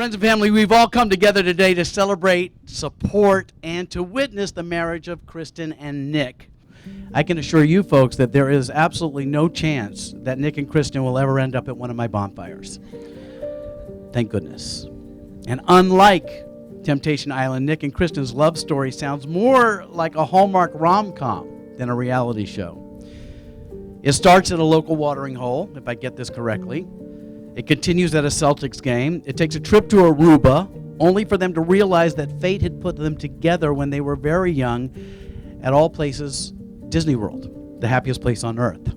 Friends and family, we've all come together today to celebrate, support, and to witness the marriage of Kristen and Nick. I can assure you folks that there is absolutely no chance that Nick and Kristen will ever end up at one of my bonfires. Thank goodness. And unlike Temptation Island, Nick and Kristen's love story sounds more like a Hallmark rom-com than a reality show. It starts at a local watering hole, if I get this correctly. It continues at a Celtics game. It takes a trip to Aruba, only for them to realize that fate had put them together when they were very young at all places, Disney World, the happiest place on earth.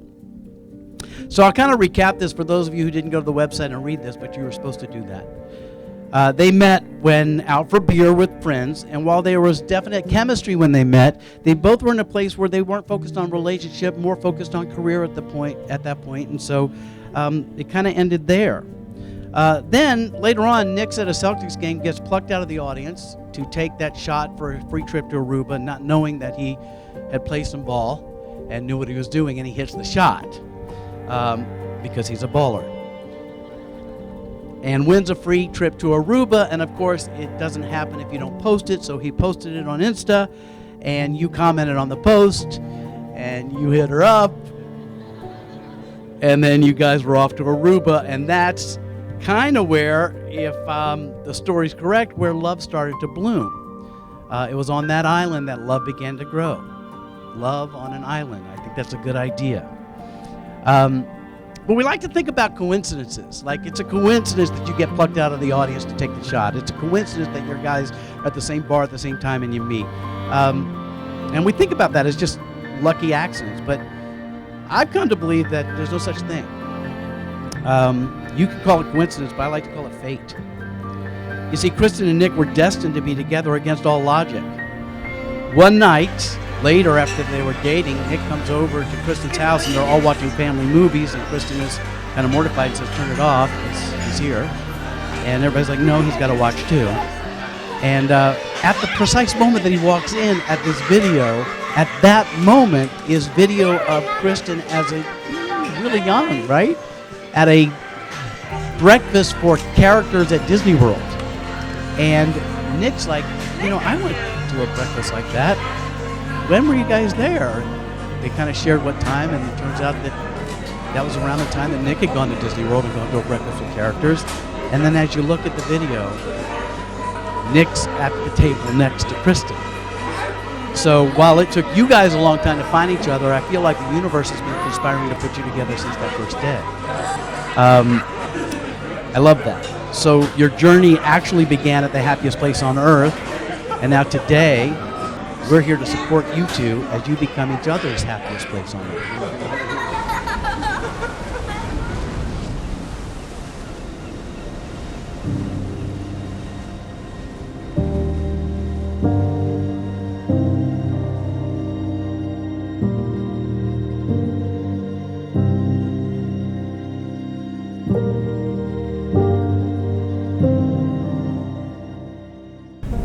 So I'll kind of recap this for those of you who didn't go to the website and read this, but you were supposed to do that. They met when out for beer with friends, and while there was definite chemistry when they met, they both were in a place where they weren't focused on relationship, more focused on career at that point, and so it kind of ended there. Then, later on, Nick's at a Celtics game, gets plucked out of the audience to take that shot for a free trip to Aruba, not knowing that he had played some ball and knew what he was doing, and he hits the shot because he's a baller. And wins a free trip to Aruba, and of course, it doesn't happen if you don't post it, so he posted it on Insta, and you commented on the post, and you hit her up, and then you guys were off to Aruba, and that's kind of where, if the story's correct, where love started to bloom. It was on that island that love began to grow. Love on an island. I think that's a good idea. But we like to think about coincidences. Like, it's a coincidence that you get plucked out of the audience to take the shot. It's a coincidence that your guys are at the same bar at the same time and you meet. And we think about that as just lucky accidents. But I've come to believe that there's no such thing. You can call it coincidence, but I like to call it fate. You see, Kristen and Nick were destined to be together against all logic. One night, later after they were dating, Nick comes over to Kristen's house and they're all watching family movies, and Kristen is kind of mortified and says, "Turn it off, he's here." And everybody's like, "No, he's got to watch too." And at the precise moment that he walks in at this video, at that moment is video of Kristen as a really young, right? At a breakfast for characters at Disney World. And Nick's like, I went to a breakfast like that. When were you guys there? They kind of shared what time, and it turns out that was around the time that Nick had gone to Disney World and gone to a breakfast with characters. And then as you look at the video, Nick's at the table next to Kristen. So while it took you guys a long time to find each other, I feel like the universe has been conspiring to put you together since that first day. I love that. So your journey actually began at the happiest place on earth, and now today, we're here to support you two as you become each other's happiest place on earth.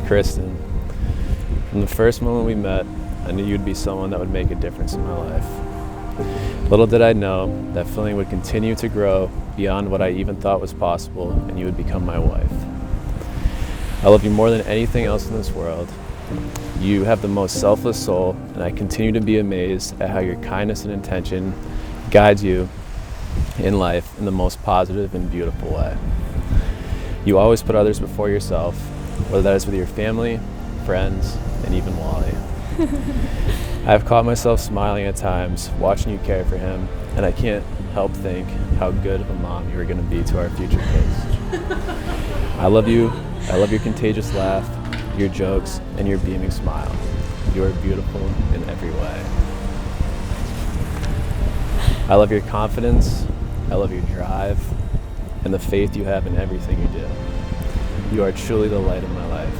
Kristen, from the first moment we met, I knew you'd be someone that would make a difference in my life. Little did I know that feeling would continue to grow beyond what I even thought was possible, and you would become my wife. I love you more than anything else in this world. You have the most selfless soul, and I continue to be amazed at how your kindness and intention guides you in life in the most positive and beautiful way. You always put others before yourself, whether that is with your family, friends, and even Wally. I've caught myself smiling at times, watching you care for him, and I can't help think how good of a mom you are going to be to our future kids. I love you. I love your contagious laugh, your jokes, and your beaming smile. You are beautiful in every way. I love your confidence. I love your drive and the faith you have in everything you do. You are truly the light of my life.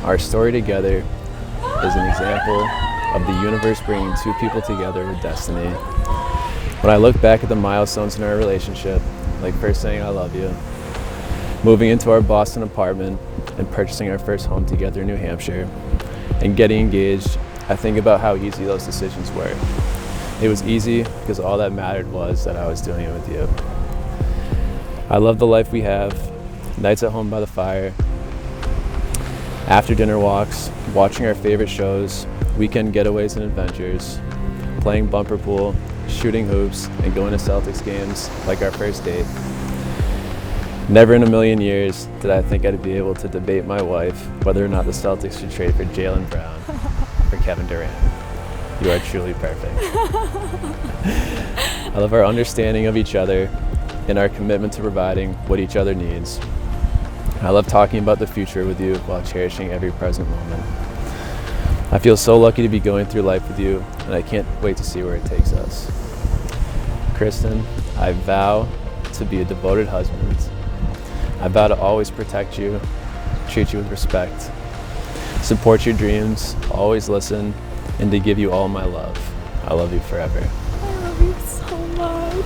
Our story together is an example of the universe bringing two people together with destiny. When I look back at the milestones in our relationship, like first saying I love you, moving into our Boston apartment, and purchasing our first home together in New Hampshire, and getting engaged, I think about how easy those decisions were. It was easy because all that mattered was that I was doing it with you. I love the life we have. nights at home by the fire, after dinner walks, watching our favorite shows, weekend getaways and adventures, playing bumper pool, shooting hoops, and going to Celtics games like our first date. Never in a million years did I think I'd be able to debate my wife whether or not the Celtics should trade for Jaylen Brown or Kevin Durant. You are truly perfect. I love our understanding of each other and our commitment to providing what each other needs. I love talking about the future with you while cherishing every present moment. I feel so lucky to be going through life with you, and I can't wait to see where it takes us. Kristen, I vow to be a devoted husband. I vow to always protect you, treat you with respect, support your dreams, always listen, and to give you all my love. I love you forever. I love you so much.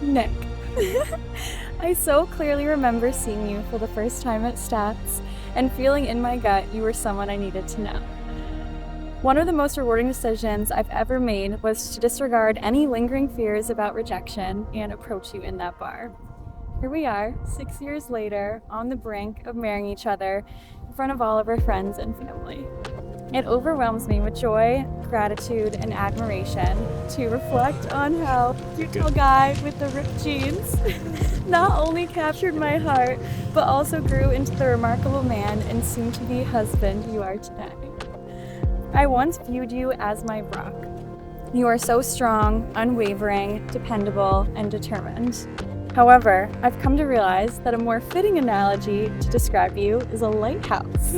Nick. I so clearly remember seeing you for the first time at Stats and feeling in my gut you were someone I needed to know. One of the most rewarding decisions I've ever made was to disregard any lingering fears about rejection and approach you in that bar. Here we are, 6 years later, on the brink of marrying each other in front of all of our friends and family. It overwhelms me with joy, gratitude, and admiration to reflect on how cute little guy with the ripped jeans not only captured my heart, but also grew into the remarkable man and soon-to-be husband you are today. I once viewed you as my rock. You are so strong, unwavering, dependable, and determined. However, I've come to realize that a more fitting analogy to describe you is a lighthouse.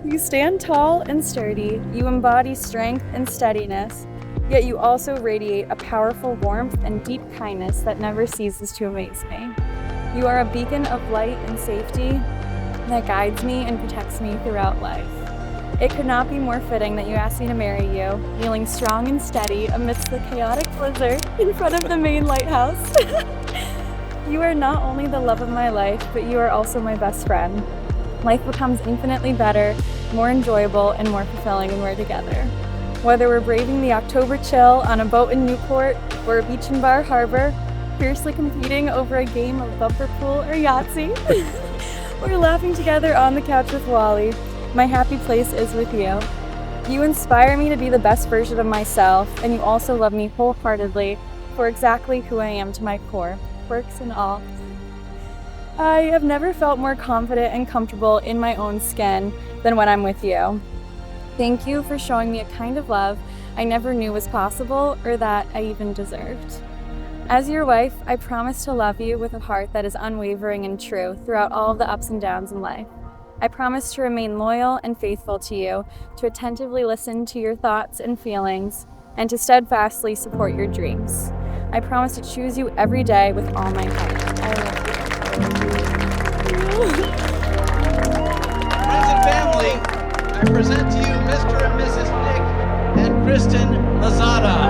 You stand tall and sturdy, you embody strength and steadiness, yet you also radiate a powerful warmth and deep kindness that never ceases to amaze me. You are a beacon of light and safety that guides me and protects me throughout life. It could not be more fitting that you asked me to marry you, kneeling strong and steady amidst the chaotic blizzard in front of the main lighthouse. You are not only the love of my life, but you are also my best friend. Life becomes infinitely better, more enjoyable, and more fulfilling when we're together. Whether we're braving the October chill on a boat in Newport or a beach in Bar Harbor, fiercely competing over a game of bumper pool or Yahtzee, or laughing together on the couch with Wally, my happy place is with you. You inspire me to be the best version of myself, and you also love me wholeheartedly for exactly who I am to my core, quirks and all. I have never felt more confident and comfortable in my own skin than when I'm with you. Thank you for showing me a kind of love I never knew was possible or that I even deserved. As your wife, I promise to love you with a heart that is unwavering and true throughout all of the ups and downs in life. I promise to remain loyal and faithful to you, to attentively listen to your thoughts and feelings, and to steadfastly support your dreams. I promise to choose you every day with all my heart. I love you. Friends and family, I present to you Mr. and Mrs. Nick and Kristen Lazada.